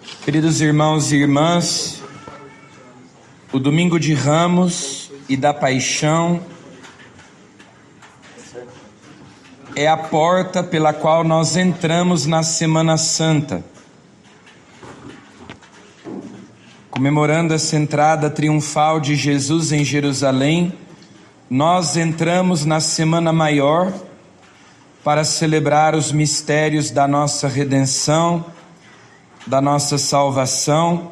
Queridos irmãos e irmãs, o Domingo de Ramos e da Paixão é a porta pela qual nós entramos na Semana Santa. Comemorando essa entrada triunfal de Jesus em Jerusalém, nós entramos na Semana Maior para celebrar os mistérios da nossa redenção, da nossa salvação,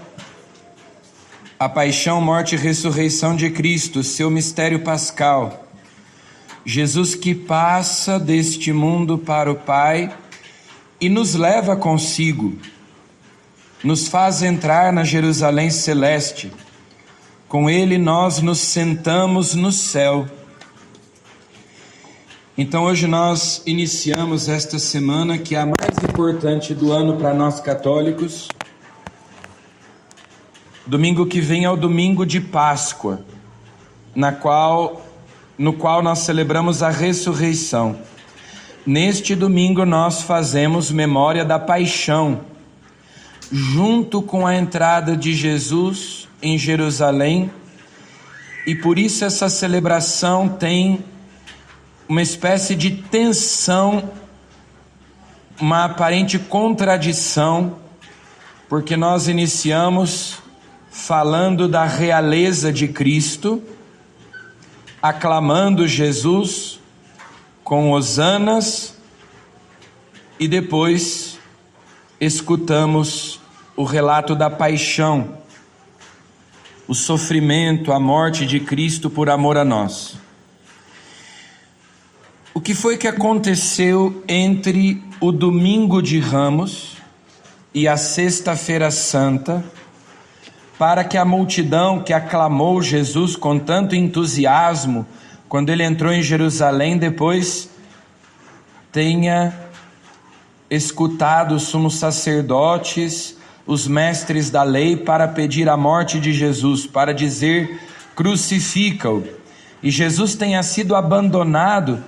a paixão, morte e ressurreição de Cristo, seu mistério pascal. Jesus que passa deste mundo para o Pai e nos leva consigo, nos faz entrar na Jerusalém celeste. Com Ele nós nos sentamos no céu. Então hoje nós iniciamos esta semana, que é a mais importante do ano para nós católicos. Domingo que vem é o domingo de Páscoa, no qual nós celebramos a ressurreição. Neste domingo nós fazemos memória da paixão, junto com a entrada de Jesus em Jerusalém, e por isso essa celebração tem uma espécie de tensão, uma aparente contradição, porque nós iniciamos falando da realeza de Cristo, aclamando Jesus com hosanas, e depois escutamos o relato da paixão, o sofrimento, a morte de Cristo por amor a nós. O que foi que aconteceu entre o Domingo de Ramos e a Sexta-feira Santa, para que a multidão que aclamou Jesus com tanto entusiasmo quando ele entrou em Jerusalém, depois tenha escutado os sumos sacerdotes, os mestres da lei, para pedir a morte de Jesus, para dizer: crucifica-o, e Jesus tenha sido abandonado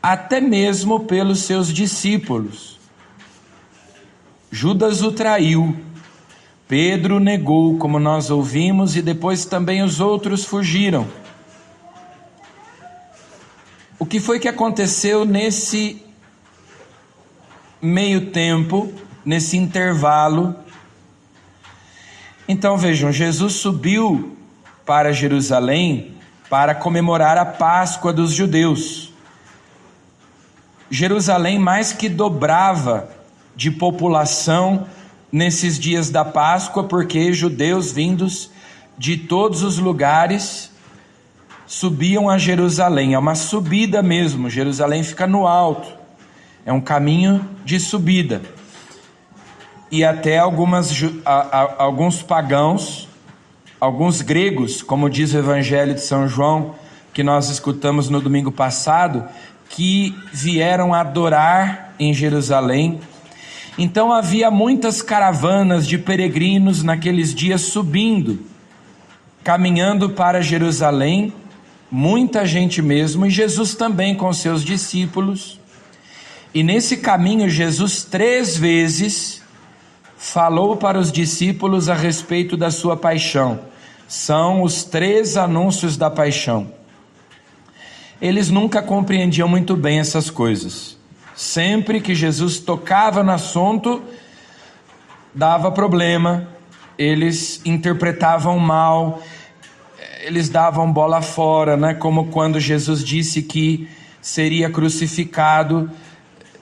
até mesmo pelos seus discípulos. Judas o traiu, Pedro negou, como nós ouvimos, e depois também os outros fugiram. O que foi que aconteceu nesse meio tempo, nesse intervalo? Então vejam, Jesus subiu para Jerusalém para comemorar a Páscoa dos judeus. Jerusalém mais que dobrava de população nesses dias da Páscoa, porque judeus vindos de todos os lugares subiam a Jerusalém. É uma subida mesmo, Jerusalém fica no alto, é um caminho de subida. E até alguns pagãos, alguns gregos, como diz o Evangelho de São João, que nós escutamos no domingo passado, que vieram adorar em Jerusalém. Então havia muitas caravanas de peregrinos naqueles dias subindo, caminhando para Jerusalém, muita gente mesmo, e Jesus também com seus discípulos. E nesse caminho Jesus 3 vezes falou para os discípulos a respeito da sua paixão. São os 3 anúncios da paixão. Eles nunca compreendiam muito bem essas coisas. Sempre que Jesus tocava no assunto, dava problema, eles interpretavam mal, eles davam bola fora, né? Como quando Jesus disse que seria crucificado,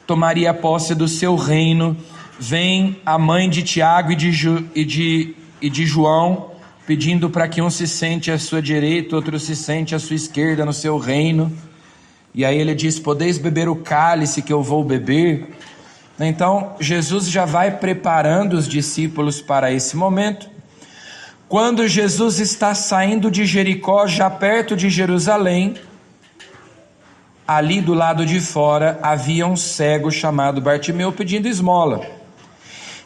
tomaria posse do seu reino. Vem a mãe de Tiago e de João, pedindo para que um se sente à sua direita, outro se sente à sua esquerda no seu reino. E aí ele diz: podeis beber o cálice que eu vou beber. Então Jesus já vai preparando os discípulos para esse momento. Quando Jesus está saindo de Jericó, já perto de Jerusalém, ali do lado de fora havia um cego chamado Bartimeu pedindo esmola.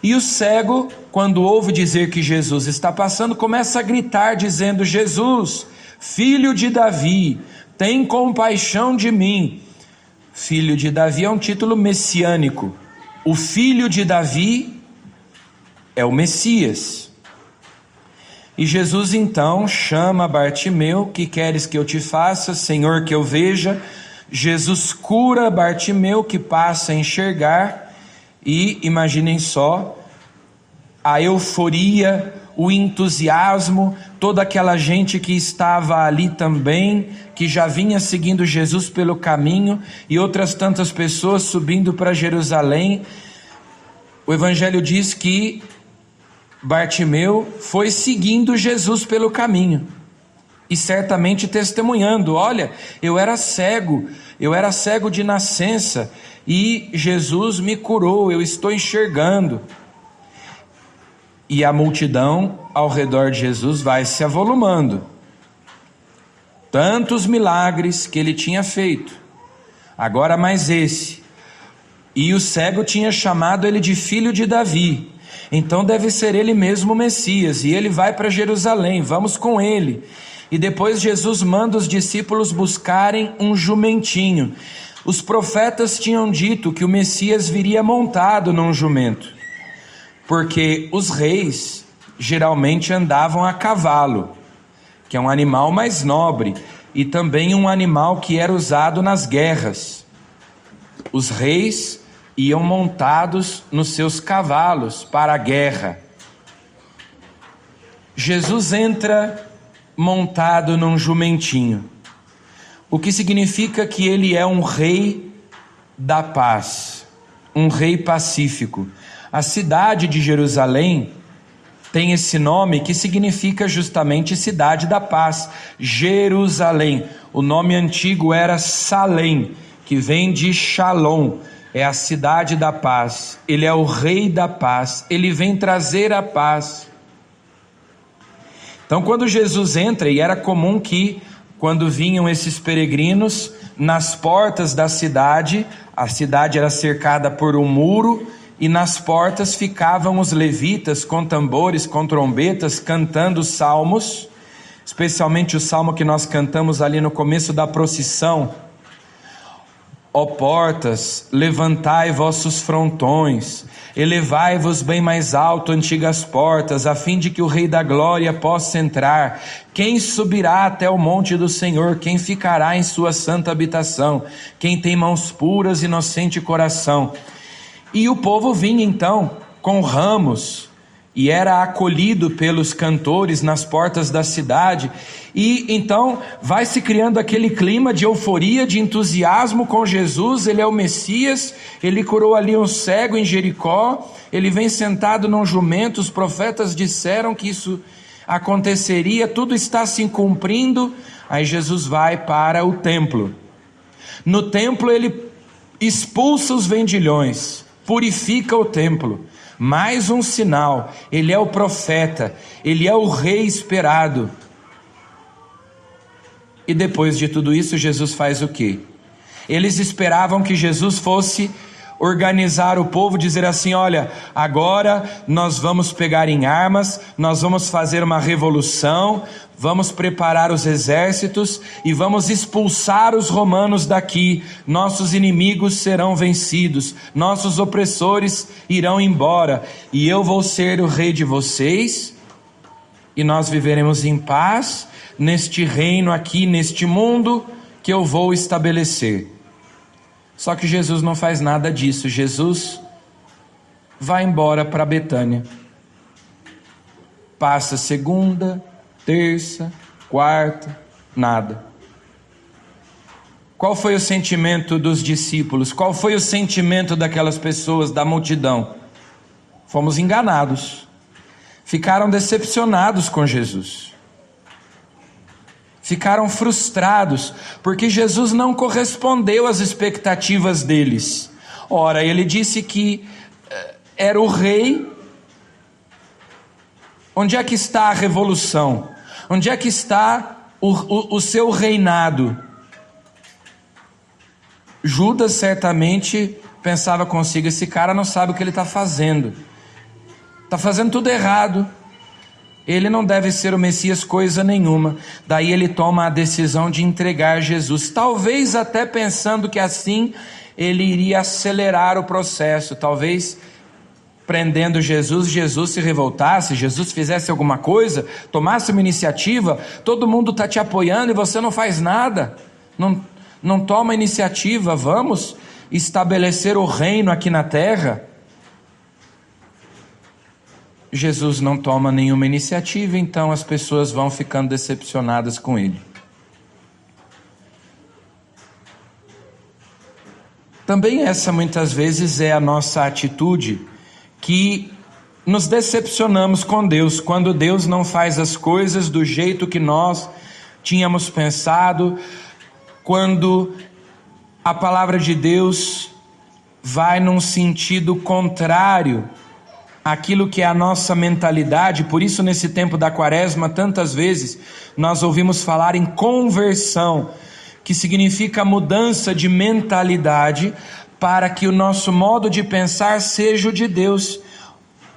E o cego, quando ouve dizer que Jesus está passando, começa a gritar dizendo: Jesus, filho de Davi, tem compaixão de mim. Filho de Davi é um título messiânico. O filho de Davi é o Messias. E Jesus então chama Bartimeu: que queres que eu te faça, Senhor, que eu veja? Jesus cura Bartimeu, que passa a enxergar, e imaginem só, a euforia, o entusiasmo, toda aquela gente que estava ali também, que já vinha seguindo Jesus pelo caminho, e outras tantas pessoas subindo para Jerusalém. O Evangelho diz que Bartimeu foi seguindo Jesus pelo caminho, e certamente testemunhando: olha, eu era cego de nascença, e Jesus me curou, eu estou enxergando. E a multidão ao redor de Jesus vai se avolumando. Tantos milagres que ele tinha feito, agora mais esse. E o cego tinha chamado ele de filho de Davi, então deve ser ele mesmo o Messias. E ele vai para Jerusalém, vamos com ele. E depois Jesus manda os discípulos buscarem um jumentinho. Os profetas tinham dito que o Messias viria montado num jumento, porque os reis geralmente andavam a cavalo, que é um animal mais nobre, e também um animal que era usado nas guerras. Os reis iam montados nos seus cavalos para a guerra. Jesus entra montado num jumentinho, o que significa que ele é um rei da paz, um rei pacífico. A cidade de Jerusalém tem esse nome que significa justamente cidade da paz, Jerusalém. O nome antigo era Salém, que vem de Shalom, é a cidade da paz. Ele é o rei da paz, ele vem trazer a paz. Então, quando Jesus entra, e era comum que, quando vinham esses peregrinos, nas portas da cidade, a cidade era cercada por um muro, e nas portas ficavam os levitas com tambores, com trombetas, cantando salmos, especialmente o salmo que nós cantamos ali no começo da procissão: ó portas, levantai vossos frontões, elevai-vos bem mais alto, antigas portas, a fim de que o Rei da Glória possa entrar. Quem subirá até o monte do Senhor? Quem ficará em sua santa habitação? Quem tem mãos puras e inocente coração? E o povo vinha então com ramos, e era acolhido pelos cantores nas portas da cidade. E então vai se criando aquele clima de euforia, de entusiasmo com Jesus. Ele é o Messias, ele curou ali um cego em Jericó, ele vem sentado num jumento, os profetas disseram que isso aconteceria, tudo está se cumprindo. Aí Jesus vai para o templo. No templo ele expulsa os vendilhões, purifica o templo. Mais um sinal: ele é o profeta, ele é o rei esperado. E depois de tudo isso, Jesus faz o quê? Eles esperavam que Jesus fosse organizar o povo, dizer assim: olha, agora nós vamos pegar em armas, nós vamos fazer uma revolução, vamos preparar os exércitos e vamos expulsar os romanos daqui, nossos inimigos serão vencidos, nossos opressores irão embora, e eu vou ser o rei de vocês, e nós viveremos em paz neste reino aqui, neste mundo que eu vou estabelecer. Só que Jesus não faz nada disso. Jesus vai embora para Betânia. Passa segunda, terça, quarta, nada. Qual foi o sentimento dos discípulos? Qual foi o sentimento daquelas pessoas, da multidão? Fomos enganados. Ficaram decepcionados com Jesus. Ficaram frustrados, porque Jesus não correspondeu às expectativas deles. Ora, ele disse que era o rei. Onde é que está a revolução? Onde é que está o seu reinado? Judas certamente pensava consigo: esse cara não sabe o que ele está fazendo. Está fazendo tudo errado. Ele não deve ser o Messias coisa nenhuma. Daí ele toma a decisão de entregar Jesus, talvez até pensando que assim ele iria acelerar o processo, talvez prendendo Jesus, Jesus se revoltasse, Jesus fizesse alguma coisa, tomasse uma iniciativa, todo mundo está te apoiando e você não faz nada, não toma iniciativa, vamos estabelecer o reino aqui na terra. Jesus não toma nenhuma iniciativa, então as pessoas vão ficando decepcionadas com ele. Também essa muitas vezes é a nossa atitude, que nos decepcionamos com Deus, quando Deus não faz as coisas do jeito que nós tínhamos pensado, quando a palavra de Deus vai num sentido contrário àquilo que é a nossa mentalidade. Por isso, nesse tempo da quaresma, tantas vezes nós ouvimos falar em conversão, que significa mudança de mentalidade, para que o nosso modo de pensar seja o de Deus.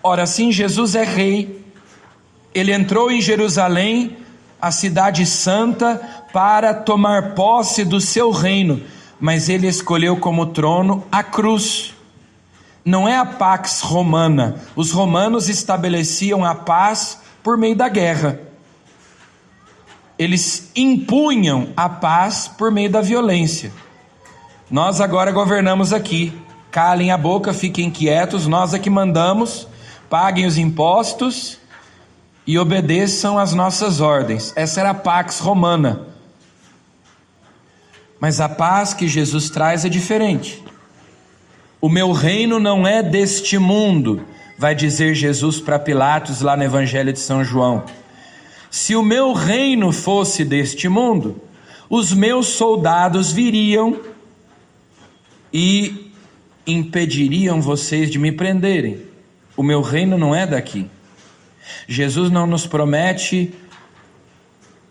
Ora, sim, Jesus é rei, ele entrou em Jerusalém, a cidade santa, para tomar posse do seu reino, mas ele escolheu como trono a cruz. Não é a pax romana. Os romanos estabeleciam a paz por meio da guerra. Eles impunham a paz por meio da violência. Nós agora governamos aqui. Calem a boca, fiquem quietos, nós aqui mandamos, paguem os impostos e obedeçam às nossas ordens. Essa era a pax romana. Mas a paz que Jesus traz é diferente. O meu reino não é deste mundo, vai dizer Jesus para Pilatos lá no Evangelho de São João. Se o meu reino fosse deste mundo, os meus soldados viriam e impediriam vocês de me prenderem. O meu reino não é daqui. Jesus não nos promete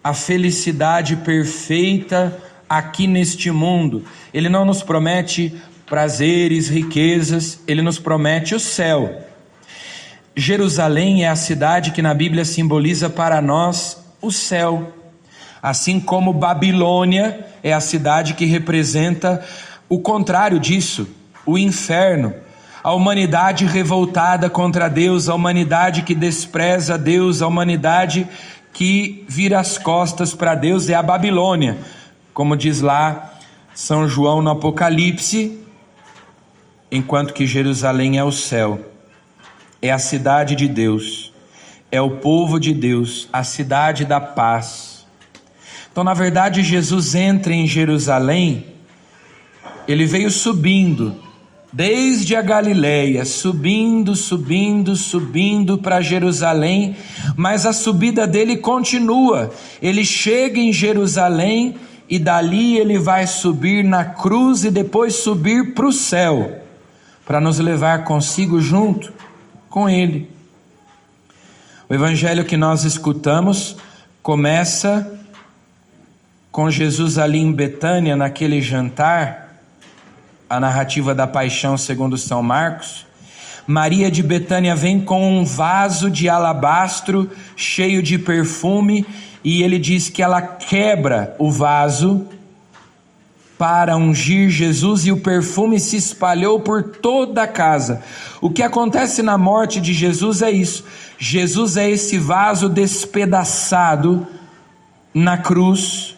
a felicidade perfeita aqui neste mundo. Ele não nos promete prazeres, riquezas, ele nos promete o céu. Jerusalém é a cidade que na Bíblia simboliza para nós o céu, assim como Babilônia é a cidade que representa o contrário disso, o inferno, a humanidade revoltada contra Deus, a humanidade que despreza Deus, a humanidade que vira as costas para Deus, é a Babilônia, como diz lá São João no Apocalipse, enquanto que Jerusalém é o céu. É a cidade de Deus, é o povo de Deus, a cidade da paz. Então, na verdade, Jesus entra em Jerusalém, ele veio subindo, desde a Galileia, subindo para Jerusalém, mas a subida dele continua. Ele chega em Jerusalém e dali ele vai subir na cruz e depois subir para o céu, para nos levar consigo junto com ele. O evangelho que nós escutamos começa com Jesus ali em Betânia, naquele jantar, a narrativa da paixão segundo São Marcos. Maria de Betânia vem com um vaso de alabastro cheio de perfume, e ele diz que ela quebra o vaso para ungir Jesus, e o perfume se espalhou por toda a casa. O que acontece na morte de Jesus é isso. Jesus é esse vaso despedaçado na cruz,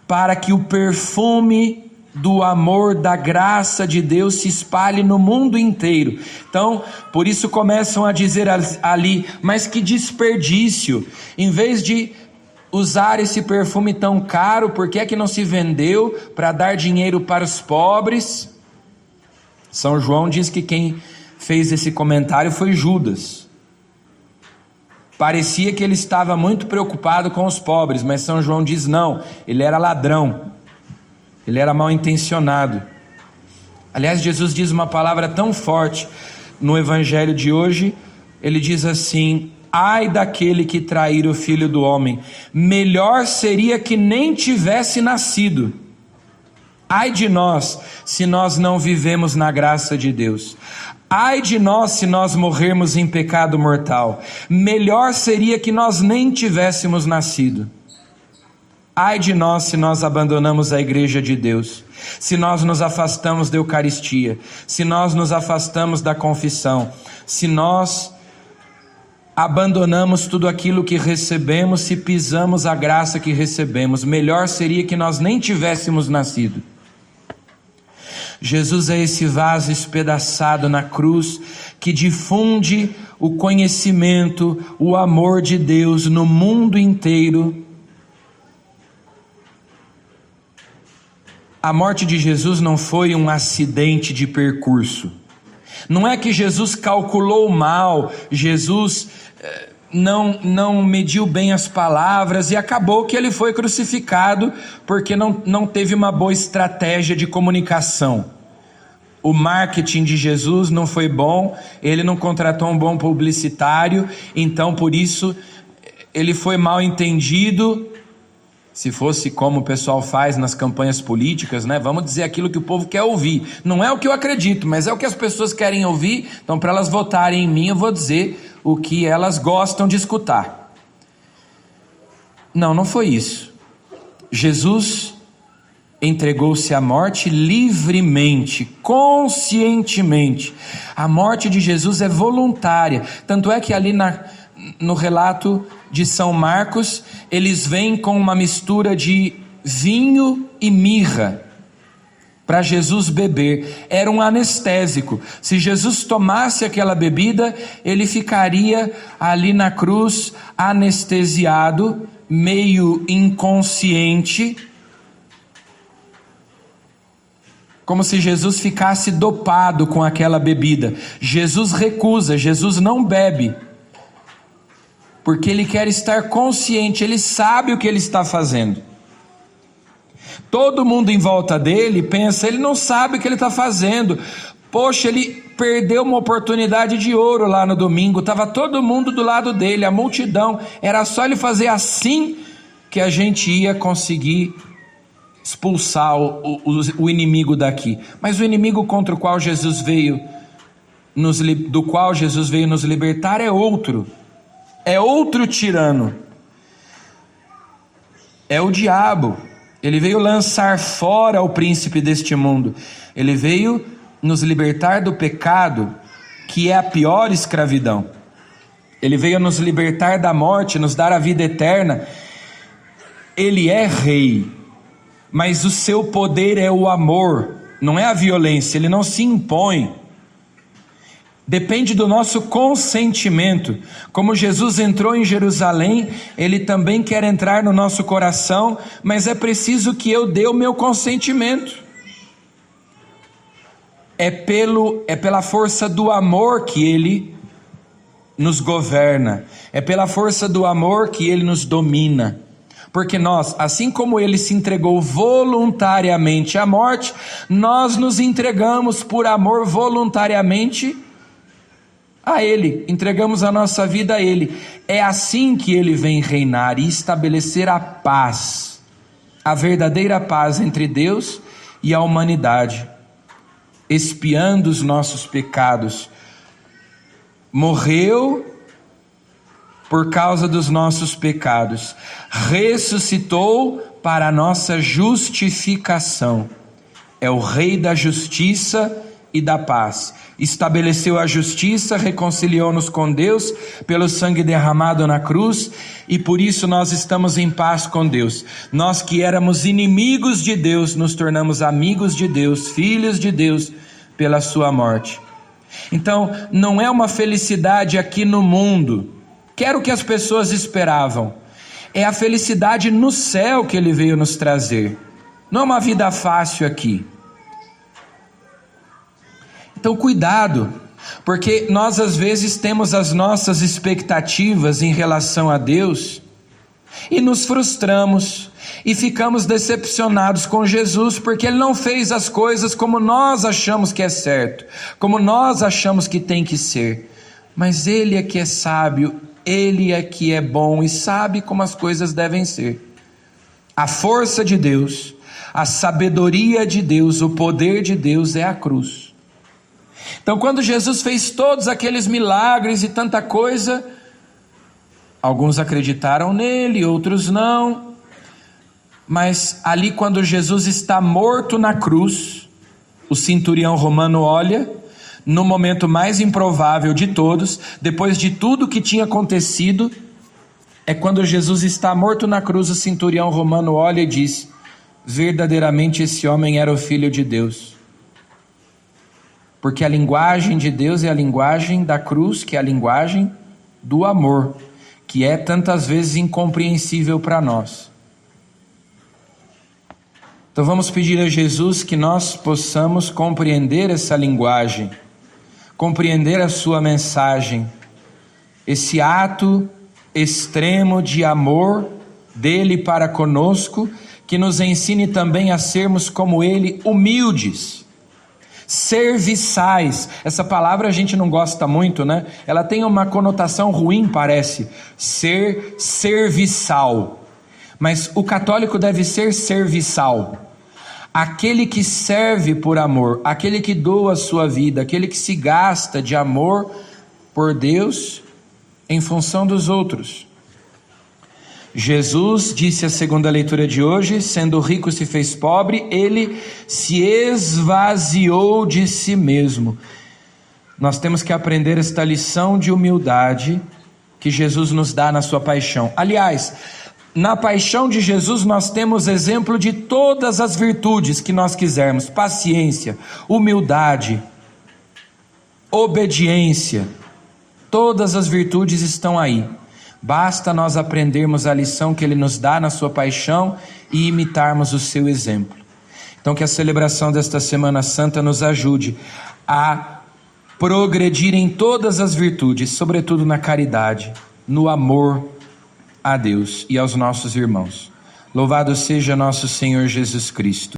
para que o perfume do amor, da graça de Deus se espalhe no mundo inteiro. Então, por isso começam a dizer ali, mas que desperdício, em vez de usar esse perfume tão caro, por que é que não se vendeu para dar dinheiro para os pobres? São João diz que quem fez esse comentário foi Judas. Parecia que ele estava muito preocupado com os pobres, mas São João diz não, ele era ladrão, ele era mal intencionado. Aliás, Jesus diz uma palavra tão forte no evangelho de hoje, ele diz assim: ai daquele que trair o Filho do Homem, melhor seria que nem tivesse nascido. Ai de nós, se nós não vivemos na graça de Deus. Ai de nós, se nós morrermos em pecado mortal. Melhor seria que nós nem tivéssemos nascido. Ai de nós, se nós abandonamos a igreja de Deus, se nós nos afastamos da Eucaristia, se nós nos afastamos da confissão, se nós abandonamos tudo aquilo que recebemos, se pisamos a graça que recebemos. Melhor seria que nós nem tivéssemos nascido. Jesus é esse vaso espedaçado na cruz, que difunde o conhecimento, o amor de Deus no mundo inteiro. A morte de Jesus não foi um acidente de percurso. Não é que Jesus calculou mal, Jesus não mediu bem as palavras e acabou que ele foi crucificado porque não teve uma boa estratégia de comunicação. O marketing de Jesus não foi bom, ele não contratou um bom publicitário, então por isso ele foi mal entendido. Se fosse como o pessoal faz nas campanhas políticas, né? Vamos dizer aquilo que o povo quer ouvir. Não é o que eu acredito, mas é o que as pessoas querem ouvir. Então, para elas votarem em mim, eu vou dizer o que elas gostam de escutar. Não foi isso. Jesus entregou-se à morte livremente, conscientemente. A morte de Jesus é voluntária. Tanto é que ali no relato de São Marcos, eles vêm com uma mistura de vinho e mirra para Jesus beber. Era um anestésico. Se Jesus tomasse aquela bebida, ele ficaria ali na cruz anestesiado, meio inconsciente, como se Jesus ficasse dopado com aquela bebida. Jesus recusa, Jesus não bebe, porque ele quer estar consciente, ele sabe o que ele está fazendo. Todo mundo em volta dele pensa, ele não sabe o que ele está fazendo. Poxa, ele perdeu uma oportunidade de ouro lá no domingo, estava todo mundo do lado dele, a multidão, era só ele fazer assim que a gente ia conseguir expulsar o inimigo daqui. Mas o inimigo contra o qual Jesus veio nos libertar é outro. É outro tirano, é o diabo. Ele veio lançar fora o príncipe deste mundo, ele veio nos libertar do pecado, que é a pior escravidão. Ele veio nos libertar da morte, nos dar a vida eterna. Ele é rei, mas o seu poder é o amor, não é a violência, ele não se impõe. Depende do nosso consentimento. Como Jesus entrou em Jerusalém, ele também quer entrar no nosso coração, mas é preciso que eu dê o meu consentimento. É pela força do amor que ele nos governa, é pela força do amor que ele nos domina. Porque nós, assim como ele se entregou voluntariamente à morte, nós nos entregamos por amor voluntariamente a ele, entregamos a nossa vida a ele. É assim que ele vem reinar e estabelecer a paz, a verdadeira paz entre Deus e a humanidade, expiando os nossos pecados. Morreu por causa dos nossos pecados, ressuscitou para a nossa justificação. É o Rei da justiça e da paz. Estabeleceu a justiça, reconciliou-nos com Deus pelo sangue derramado na cruz, e por isso nós estamos em paz com Deus. Nós que éramos inimigos de Deus, nos tornamos amigos de Deus, filhos de Deus, pela sua morte. Então, não é uma felicidade aqui no mundo, que era o que as pessoas esperavam. É a felicidade no céu que ele veio nos trazer. Não é uma vida fácil aqui. Então cuidado, porque nós às vezes temos as nossas expectativas em relação a Deus e nos frustramos e ficamos decepcionados com Jesus, porque Ele não fez as coisas como nós achamos que é certo, como nós achamos que tem que ser. Mas Ele é que é sábio, Ele é que é bom e sabe como as coisas devem ser. A força de Deus, a sabedoria de Deus, o poder de Deus é a cruz. Então, quando Jesus fez todos aqueles milagres e tanta coisa, alguns acreditaram nele, outros não. Mas ali, quando Jesus está morto na cruz, o centurião romano olha, no momento mais improvável de todos, depois de tudo que tinha acontecido, é quando Jesus está morto na cruz, o centurião romano olha e diz: verdadeiramente esse homem era o Filho de Deus. Porque a linguagem de Deus é a linguagem da cruz, que é a linguagem do amor, que é tantas vezes incompreensível para nós. Então vamos pedir a Jesus que nós possamos compreender essa linguagem, compreender a sua mensagem, esse ato extremo de amor dele para conosco, que nos ensine também a sermos como ele, humildes, serviçais. Essa palavra a gente não gosta muito, né? Ela tem uma conotação ruim, parece, ser serviçal. Mas o católico deve ser serviçal. Aquele que serve por amor, aquele que doa a sua vida, aquele que se gasta de amor por Deus em função dos outros. Jesus disse a segunda leitura de hoje: sendo rico se fez pobre, ele se esvaziou de si mesmo. Nós temos que aprender esta lição de humildade que Jesus nos dá na sua paixão. Aliás, na paixão de Jesus nós temos exemplo de todas as virtudes que nós quisermos: paciência, humildade, obediência. Todas as virtudes estão aí. Basta nós aprendermos a lição que ele nos dá na sua paixão e imitarmos o seu exemplo. Então que a celebração desta Semana Santa nos ajude a progredir em todas as virtudes, sobretudo na caridade, no amor a Deus e aos nossos irmãos. Louvado seja nosso Senhor Jesus Cristo.